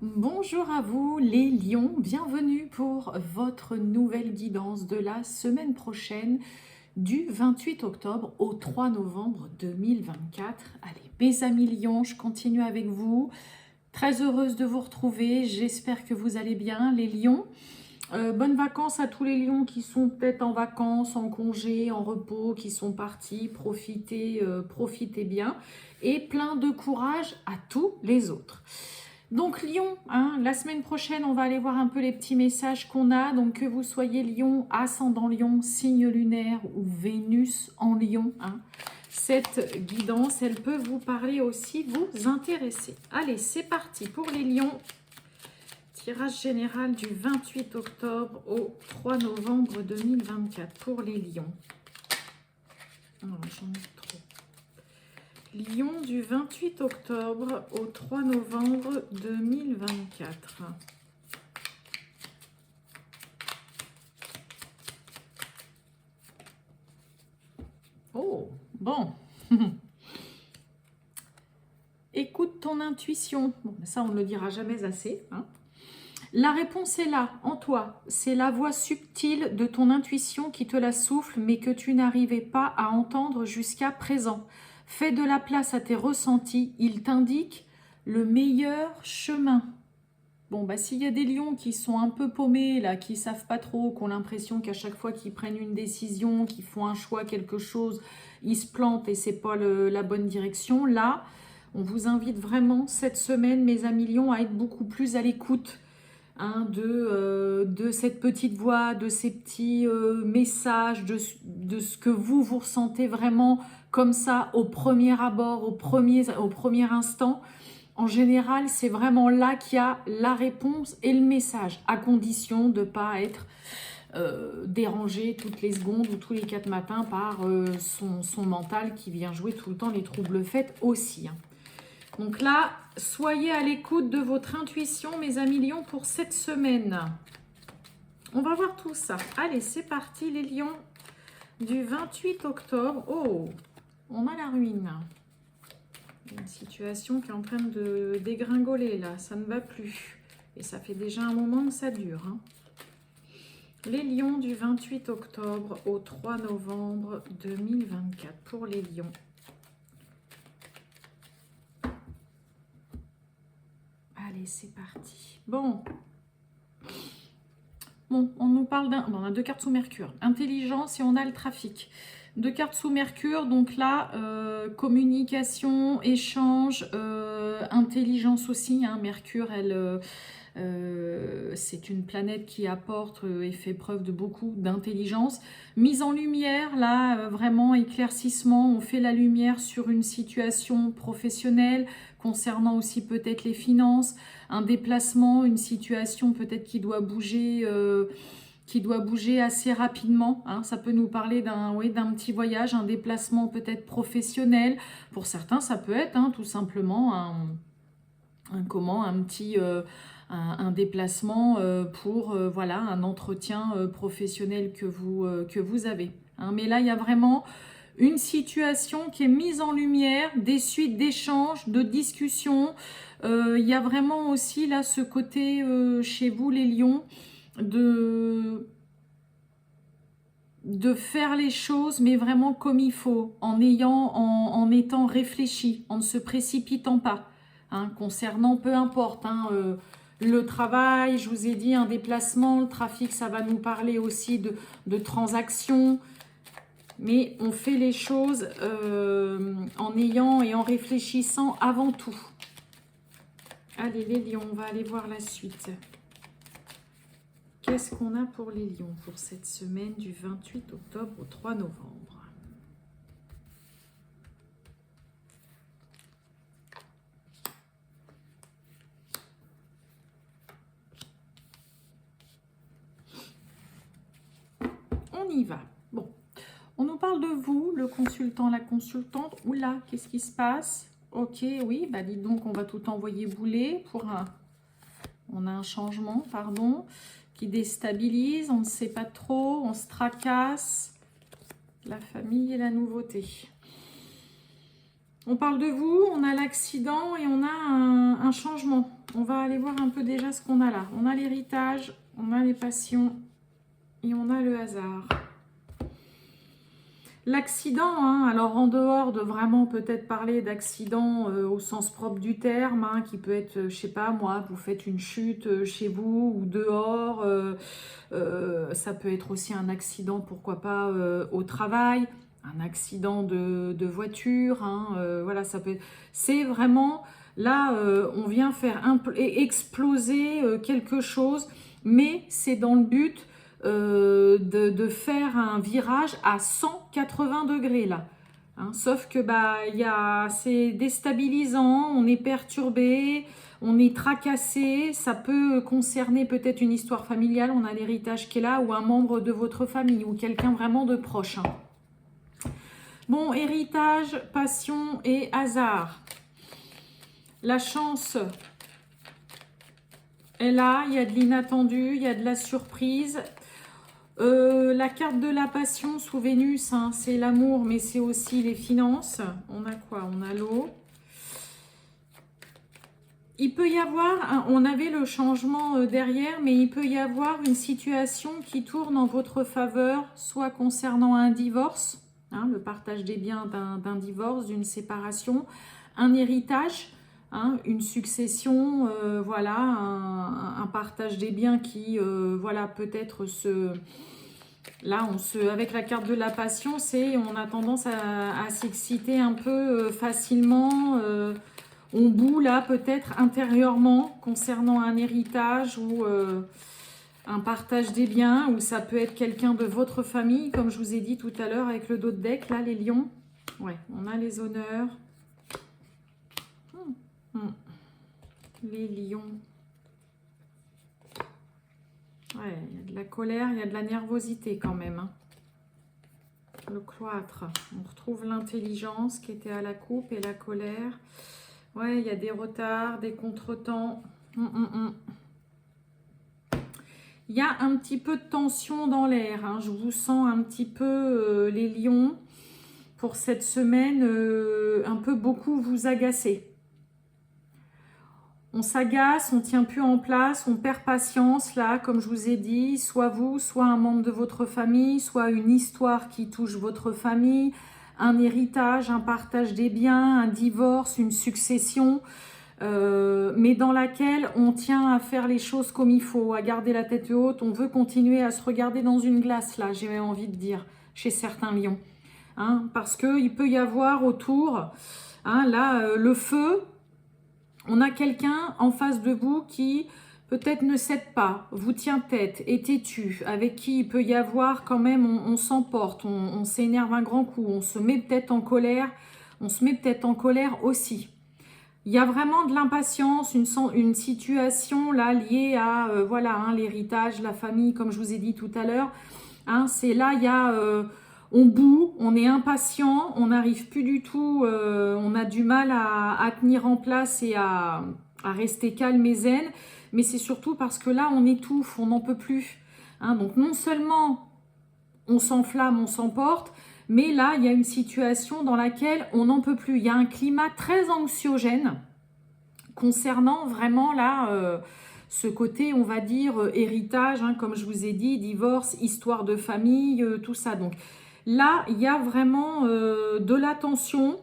Bonjour à vous les lions, bienvenue pour votre nouvelle guidance de la semaine prochaine du 28 octobre au 3 novembre 2024. Allez, mes amis lions, je continue avec vous. Très heureuse de vous retrouver, j'espère que vous allez bien les lions. Bonnes vacances à tous les lions qui sont peut-être en vacances, en congé, en repos, qui sont partis. Profitez, profitez bien. Et plein de courage à tous les autres. Donc Lion, hein, la semaine prochaine, on va aller voir un peu les petits messages qu'on a. Donc que vous soyez Lion, ascendant Lion, signe lunaire ou Vénus en Lion, hein, cette guidance, elle peut vous parler aussi, vous intéresser. Allez, c'est parti pour les Lions. Tirage général du 28 octobre au 3 novembre 2024 pour les Lions. Oh, j'en ai trop. Lion du 28 octobre au 3 novembre 2024. Oh, bon. Écoute ton intuition. Bon, ça, on ne le dira jamais assez, hein. La réponse est là, en toi. C'est la voix subtile de ton intuition qui te la souffle, mais que tu n'arrivais pas à entendre jusqu'à présent. Fais de la place à tes ressentis. Il t'indique le meilleur chemin. Bon, bah, s'il y a des lions qui sont un peu paumés, là, qui savent pas trop, qui ont l'impression qu'à chaque fois qu'ils prennent une décision, qu'ils font un choix, quelque chose, ils se plantent et c'est pas la bonne direction, là, on vous invite vraiment cette semaine, mes amis lions, à être beaucoup plus à l'écoute, hein, de cette petite voix, de ces petits messages, de ce que vous ressentez vraiment comme ça au premier abord, au premier instant. En général, c'est vraiment là qu'il y a la réponse et le message, à condition de ne pas être dérangé toutes les secondes ou tous les 4 matins par son mental qui vient jouer tout le temps les troubles faits aussi, hein. Donc là, soyez à l'écoute de votre intuition, mes amis lions, pour cette semaine. On va voir tout ça. Allez, c'est parti, les lions du 28 octobre. Oh, on a la ruine. Une situation qui est en train de dégringoler, là. Ça ne va plus. Et ça fait déjà un moment que ça dure, hein. Les lions du 28 octobre au 3 novembre 2024 pour les lions. Allez, c'est parti. Bon, on nous parle d'un... Bon, on a 2 cartes sous Mercure. Intelligence et on a le trafic. 2 cartes sous Mercure, donc là, communication, échange, intelligence aussi, hein. Mercure, elle... c'est une planète qui apporte et fait preuve de beaucoup d'intelligence. Mise en lumière, là, vraiment éclaircissement, on fait la lumière sur une situation professionnelle, concernant aussi peut-être les finances, un déplacement, une situation peut-être qui doit bouger assez rapidement, hein. Ça peut nous parler d'un petit voyage, un déplacement peut-être professionnel. Pour certains, ça peut être, hein, tout simplement un petit un déplacement pour voilà, un entretien professionnel que vous avez, hein. Mais là, il y a vraiment une situation qui est mise en lumière, des suites d'échanges, de discussions. Il y a vraiment aussi là ce côté chez vous les lions de faire les choses, mais vraiment comme il faut, en étant réfléchi, en ne se précipitant pas, hein, concernant peu importe, hein, le travail, je vous ai dit, un déplacement, le trafic, ça va nous parler aussi de transactions, mais on fait les choses en ayant et en réfléchissant avant tout. Allez les lions, on va aller voir la suite. Qu'est-ce qu'on a pour les lions pour cette semaine du 28 octobre au 3 novembre? On y va. Bon, on nous parle de vous, le consultant, la consultante. Oula, qu'est-ce qui se passe? Ok, oui, bah dites donc, on va tout envoyer bouler pour un... On a un changement, pardon, qui déstabilise, on ne sait pas trop, on se tracasse. La famille et la nouveauté. On parle de vous, on a l'accident et on a un changement. On va aller voir un peu déjà ce qu'on a là. On a l'héritage, on a les passions et on a le hasard. L'accident, hein, alors en dehors de vraiment peut-être parler d'accident au sens propre du terme, hein, qui peut être, je sais pas moi, vous faites une chute chez vous ou dehors, ça peut être aussi un accident, pourquoi pas, au travail, un accident de voiture, hein, voilà, ça peut être... C'est vraiment, là, on vient faire exploser quelque chose, mais c'est dans le but de faire un virage à 180 degrés là. Hein, sauf que bah, c'est déstabilisant, on est perturbé, on est tracassé, ça peut concerner peut-être une histoire familiale, on a l'héritage qui est là, ou un membre de votre famille, ou quelqu'un vraiment de proche. Hein. Bon, héritage, passion et hasard. La chance est là, il y a de l'inattendu, il y a de la surprise. La carte de la passion sous Vénus, hein, c'est l'amour, mais c'est aussi les finances. On a quoi? On a l'eau. Il peut y avoir, hein, on avait le changement derrière, mais il peut y avoir une situation qui tourne en votre faveur, soit concernant un divorce, hein, le partage des biens d'un divorce, d'une séparation, un héritage, hein, une succession, voilà, un partage des biens qui, voilà, peut-être se... Là, avec la carte de la passion, on a tendance à s'exciter un peu facilement. On bout là peut-être intérieurement concernant un héritage ou un partage des biens, ou ça peut être quelqu'un de votre famille, comme je vous ai dit tout à l'heure avec le dos de deck, là, les lions. Ouais, on a les honneurs. Les lions. Ouais, il y a de la colère, il y a de la nervosité quand même. Hein. Le cloître, on retrouve l'intelligence qui était à la coupe et la colère. Ouais, il y a des retards, des contretemps. Il y a un petit peu de tension dans l'air. Hein. Je vous sens un petit peu, les lions, pour cette semaine, un peu beaucoup vous agacer. On s'agace, on ne tient plus en place, on perd patience, là, comme je vous ai dit, soit vous, soit un membre de votre famille, soit une histoire qui touche votre famille, un héritage, un partage des biens, un divorce, une succession, mais dans laquelle on tient à faire les choses comme il faut, à garder la tête haute, on veut continuer à se regarder dans une glace, là, j'ai envie de dire, chez certains lions. Hein, parce qu'il peut y avoir autour, hein, là, le feu... On a quelqu'un en face de vous qui peut-être ne cède pas, vous tient tête, est têtu, avec qui il peut y avoir quand même, on s'emporte, on s'énerve un grand coup, on se met peut-être en colère, aussi. Il y a vraiment de l'impatience, une situation là liée à voilà, hein, l'héritage, la famille, comme je vous ai dit tout à l'heure. Hein, c'est là, il y a... on bout, on est impatient, on n'arrive plus du tout, on a du mal à tenir en place et à rester calme et zen, mais c'est surtout parce que là on étouffe, on n'en peut plus. Hein, donc non seulement on s'enflamme, on s'emporte, mais là il y a une situation dans laquelle on n'en peut plus. Il y a un climat très anxiogène concernant vraiment là... ce côté, on va dire, héritage, hein, comme je vous ai dit, divorce, histoire de famille, tout ça. Donc là, il y a vraiment de la tension.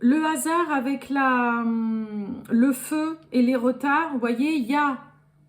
Le hasard avec le feu et les retards, vous voyez, il y a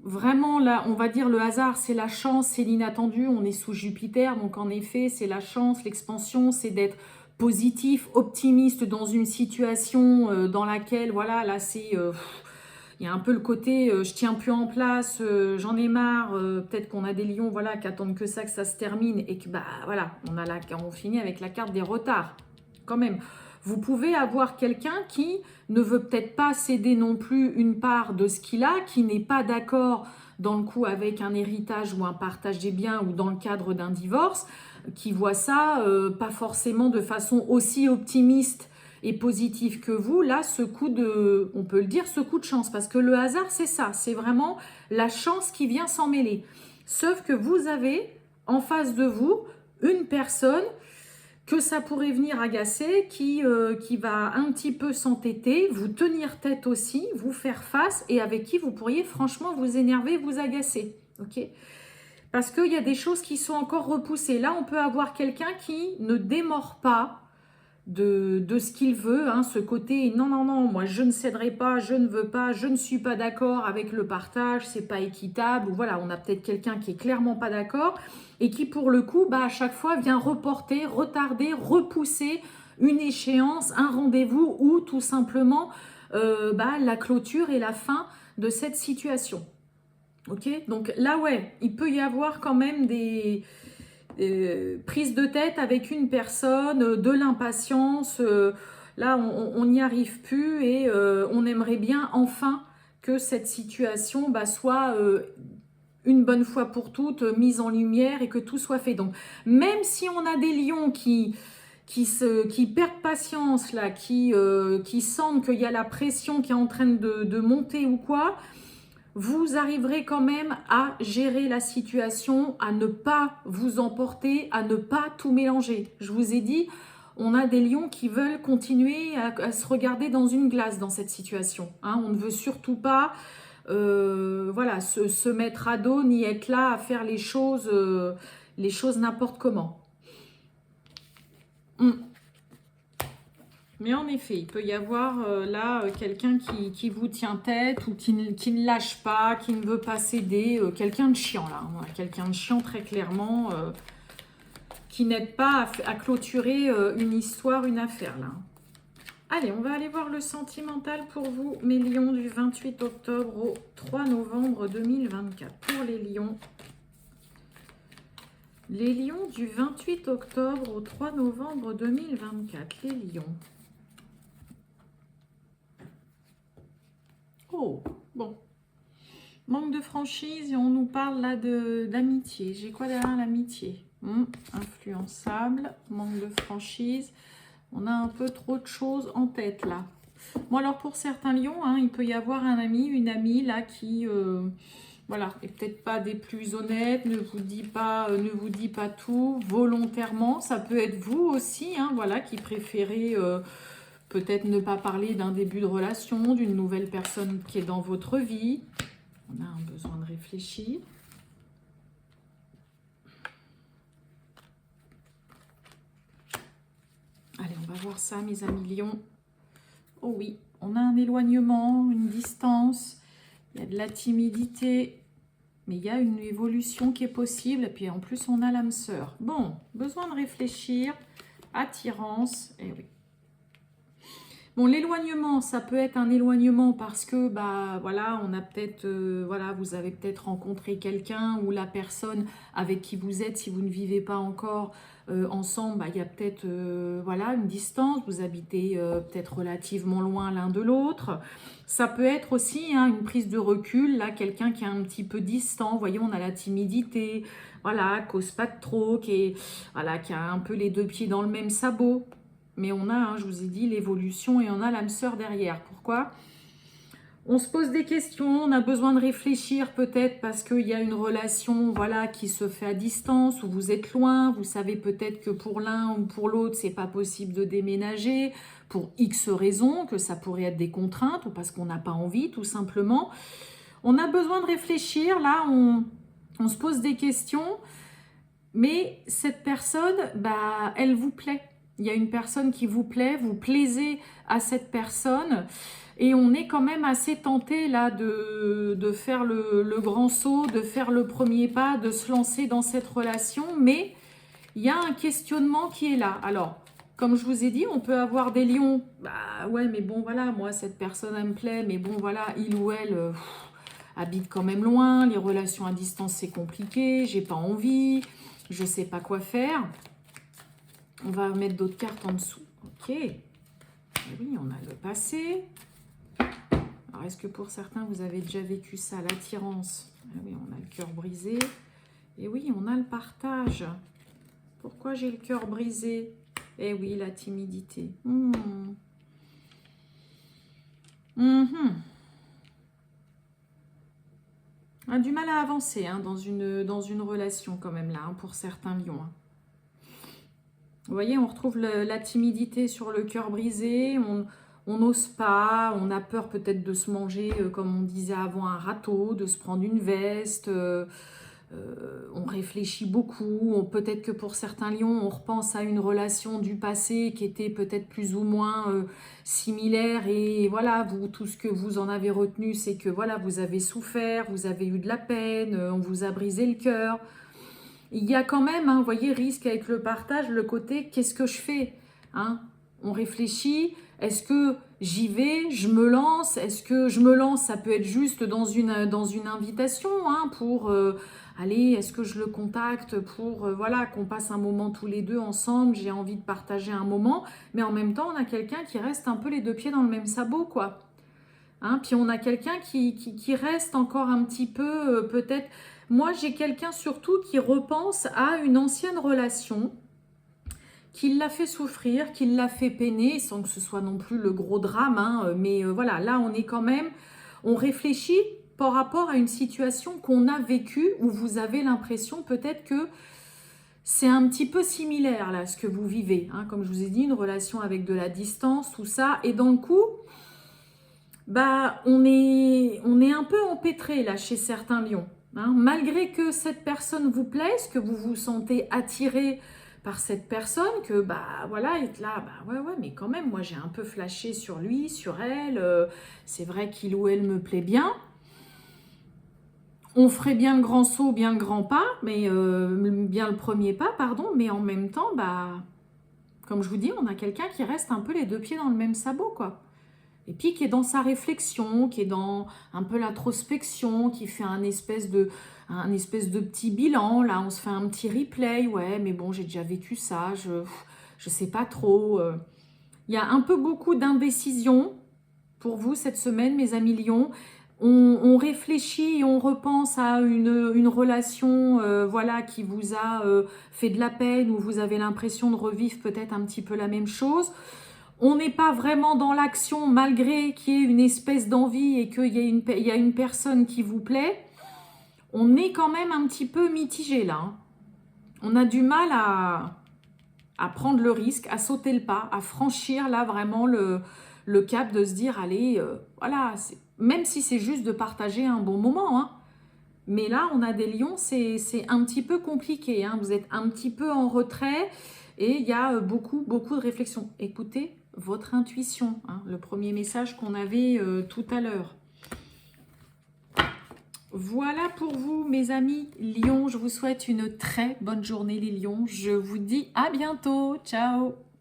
vraiment, là, on va dire, le hasard, c'est la chance, c'est l'inattendu. On est sous Jupiter, donc en effet, c'est la chance, l'expansion, c'est d'être positif, optimiste dans une situation dans laquelle, voilà, là, c'est... il y a un peu le côté je tiens plus en place, j'en ai marre, peut-être qu'on a des lions voilà, qui attendent que ça se termine et que bah voilà, on finit avec la carte des retards. Quand même, vous pouvez avoir quelqu'un qui ne veut peut-être pas céder non plus une part de ce qu'il a, qui n'est pas d'accord dans le coup avec un héritage ou un partage des biens ou dans le cadre d'un divorce, qui voit ça pas forcément de façon aussi optimiste et positif que vous, là, ce coup de, on peut le dire, ce coup de chance, parce que le hasard, c'est ça, c'est vraiment la chance qui vient s'en mêler. Sauf que vous avez en face de vous une personne que ça pourrait venir agacer, qui va un petit peu s'entêter, vous tenir tête aussi, vous faire face, et avec qui vous pourriez franchement vous énerver, vous agacer. Ok ? Parce qu'il y a des choses qui sont encore repoussées. Là, on peut avoir quelqu'un qui ne démord pas de ce qu'il veut, hein, ce côté non, non, non, moi je ne céderai pas, je ne veux pas, je ne suis pas d'accord avec le partage, c'est pas équitable, ou voilà, on a peut-être quelqu'un qui est clairement pas d'accord et qui pour le coup, à chaque fois vient reporter, retarder, repousser une échéance, un rendez-vous ou tout simplement la clôture et la fin de cette situation. Ok, donc là ouais, il peut y avoir quand même des prise de tête avec une personne, de l'impatience, là on n'y arrive plus et on aimerait bien enfin que cette situation soit une bonne fois pour toutes mise en lumière et que tout soit fait. Donc même si on a des lions qui perdent patience, là, qui sentent qu'il y a la pression qui est en train de monter ou quoi, vous arriverez quand même à gérer la situation, à ne pas vous emporter, à ne pas tout mélanger. Je vous ai dit, on a des lions qui veulent continuer à se regarder dans une glace dans cette situation. Hein. On ne veut surtout pas se mettre à dos ni être là à faire les choses n'importe comment. Mais en effet, il peut y avoir quelqu'un qui vous tient tête ou qui ne lâche pas, qui ne veut pas céder, quelqu'un de chiant là, hein, quelqu'un de chiant très clairement, qui n'aide pas à clôturer une histoire, une affaire là. Allez, on va aller voir le sentimental pour vous, mes lions, du 28 octobre au 3 novembre 2024. Pour les lions. Les lions du 28 octobre au 3 novembre 2024. Les lions. Oh, bon. Manque de franchise et on nous parle là d'amitié. J'ai quoi derrière l'amitié? Influençable, manque de franchise. On a un peu trop de choses en tête là. Bon alors pour certains lions, hein, il peut y avoir un ami, une amie là qui est peut-être pas des plus honnêtes, ne vous dit pas tout volontairement. Ça peut être vous aussi, hein, voilà, qui préférez peut-être ne pas parler d'un début de relation, d'une nouvelle personne qui est dans votre vie. On a un besoin de réfléchir. Allez, on va voir ça, mes amis lions. Oh oui, on a un éloignement, une distance, il y a de la timidité, mais il y a une évolution qui est possible. Et puis en plus, on a l'âme sœur. Bon, besoin de réfléchir, attirance, et oui. Bon, l'éloignement, ça peut être un éloignement parce que, on a peut-être, vous avez peut-être rencontré quelqu'un ou la personne avec qui vous êtes, si vous ne vivez pas encore ensemble, il y a peut-être, une distance, vous habitez peut-être relativement loin l'un de l'autre. Ça peut être aussi une prise de recul, là, quelqu'un qui est un petit peu distant, vous voyez, on a la timidité, cause pas de trop, qui a un peu les deux pieds dans le même sabot. Mais on a, je vous ai dit, l'évolution et on a l'âme sœur derrière. Pourquoi? On se pose des questions, on a besoin de réfléchir peut-être parce qu'il y a une relation qui se fait à distance, où vous êtes loin, vous savez peut-être que pour l'un ou pour l'autre, c'est pas possible de déménager, pour X raisons, que ça pourrait être des contraintes ou parce qu'on n'a pas envie tout simplement. On a besoin de réfléchir, là on se pose des questions, mais cette personne, elle vous plaît. Il y a une personne qui vous plaît, vous plaisez à cette personne et on est quand même assez tenté là de faire le grand saut, de faire le premier pas, de se lancer dans cette relation, mais il y a un questionnement qui est là. Alors, comme je vous ai dit, on peut avoir des lions, ouais mais bon voilà, moi cette personne elle me plaît, mais bon voilà, il ou elle habite quand même loin, les relations à distance c'est compliqué, j'ai pas envie, je sais pas quoi faire. On va mettre d'autres cartes en dessous. Ok. Et oui, on a le passé. Alors, est-ce que pour certains, vous avez déjà vécu ça, l'attirance? Ah oui, on a le cœur brisé. Et oui, on a le partage. Pourquoi j'ai le cœur brisé? Eh oui, la timidité. On a du mal à avancer dans une relation quand même là, pour certains lions. Vous voyez, on retrouve la timidité sur le cœur brisé, on n'ose pas, on a peur peut-être de se manger, comme on disait avant, un râteau, de se prendre une veste, on réfléchit beaucoup, peut-être que pour certains lions, on repense à une relation du passé qui était peut-être plus ou moins similaire et voilà, vous, tout ce que vous en avez retenu, c'est que voilà, vous avez souffert, vous avez eu de la peine, on vous a brisé le cœur. Il y a quand même, hein, vous voyez, risque avec le partage, le côté qu'est-ce que je fais, hein? On réfléchit, est-ce que j'y vais, je me lance, est-ce que je me lance, ça peut être juste dans une invitation, hein, pour allez, est-ce que je le contacte pour voilà, qu'on passe un moment tous les deux ensemble, j'ai envie de partager un moment, mais en même temps on a quelqu'un qui reste un peu les deux pieds dans le même sabot, quoi. Hein, puis on a quelqu'un qui reste encore un petit peu, peut-être. Moi, j'ai quelqu'un surtout qui repense à une ancienne relation, qui l'a fait souffrir, qui l'a fait peiner, sans que ce soit non plus le gros drame. Hein, mais voilà, là, on est quand même, on réfléchit par rapport à une situation qu'on a vécue, où vous avez l'impression peut-être que c'est un petit peu similaire, là, ce que vous vivez. Hein, comme je vous ai dit, une relation avec de la distance, tout ça. Et dans le coup, bah, on est un peu empêtré là chez certains lions. Hein. Malgré que cette personne vous plaise, que vous vous sentez attiré par cette personne, que bah voilà, être là, bah ouais, mais quand même, moi j'ai un peu flashé sur lui, sur elle, c'est vrai qu'il ou elle me plaît bien. On ferait bien le grand saut, bien le grand pas, mais bien le premier pas, pardon, mais en même temps, bah, comme je vous dis, on a quelqu'un qui reste un peu les deux pieds dans le même sabot, quoi. Et puis qui est dans sa réflexion, qui est dans un peu l'introspection, qui fait un espèce de petit bilan. Là, on se fait un petit replay. Ouais, mais bon, j'ai déjà vécu ça, je sais pas trop. Il y a un peu beaucoup d'indécision pour vous cette semaine, mes amis lions. On réfléchit et on repense à une relation voilà, qui vous a fait de la peine, où vous avez l'impression de revivre peut-être un petit peu la même chose. On n'est pas vraiment dans l'action malgré qu'il y ait une espèce d'envie et qu'il y a une personne qui vous plaît. On est quand même un petit peu mitigé là. Hein. On a du mal à prendre le risque, à sauter le pas, à franchir là vraiment le cap de se dire allez, voilà, même si c'est juste de partager un bon moment. Hein. Mais là, on a des lions, c'est un petit peu compliqué. Hein. Vous êtes un petit peu en retrait et il y a beaucoup de réflexion. Écoutez votre intuition, hein, le premier message qu'on avait tout à l'heure. Voilà pour vous, mes amis lions. Je vous souhaite une très bonne journée, les lions. Je vous dis à bientôt. Ciao!